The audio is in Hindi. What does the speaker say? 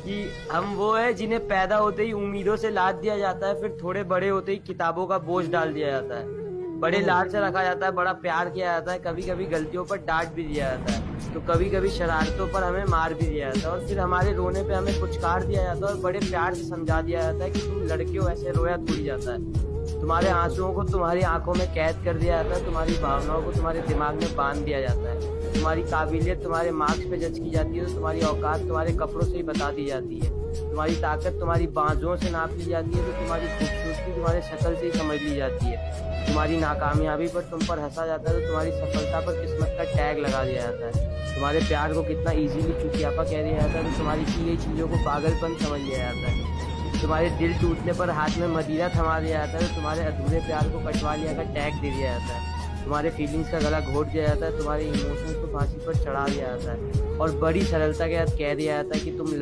कि हम वो है जिन्हें पैदा होते ही उम्मीदों से लाद दिया जाता है, फिर थोड़े बड़े होते ही किताबों का बोझ डाल दिया जाता है। बड़े ओह! लाड से रखा जाता है, बड़ा प्यार किया जाता है, कभी-कभी गलतियों पर डाँट भी दिया जाता है, तो कभी-कभी शरारतों पर हमें मार भी दिया जाता है और फिर हमारे रोने पे हमें पुचकार दिया जाता है और बड़े प्यार से समझा दिया जाता है कि तुम लड़के हो, ऐसे रोया थोड़ी जाता है। तुम्हारे आँसुओं को तुम्हारी आँखों में कैद कर दिया जाता है, तुम्हारी भावनाओं को तुम्हारे दिमाग में बाँध दिया जाता है। तुम्हारी काबिलियत तुम्हारे मार्क्स पे जज की जाती है, तो तुम्हारी औकात तुम्हारे कपड़ों से ही बता दी जाती है। तुम्हारी ताकत तुम्हारी बाजुओं से नाप ली जाती है, तो तुम्हारी खूबसूरती तुम्हारे शक्ल से ही समझ ली जाती है। तुम्हारी नाकामयाबी पर तुम पर हँसा जाता है, तो तुम्हारी सफलता पर किस्मत का टैग लगा दिया जाता है। तुम्हारे प्यार को कितना ईज़िली चुतियापा कह दिया जाता है, तो तुम्हारी की गई चीज़ों को पागलपन समझ लिया जाता है। तुम्हारे दिल टूटने पर हाथ में मदिरा थमा दिया जाता है, तो तुम्हारे अधूरे प्यार को कटवा लिया का टैग दे दिया जाता है। तुम्हारे फीलिंग्स का गला घोट दिया जाता है, तुम्हारे इमोशंस को फांसी पर चढ़ा दिया जाता है और बड़ी सरलता के साथ कह दिया जाता है कि तुम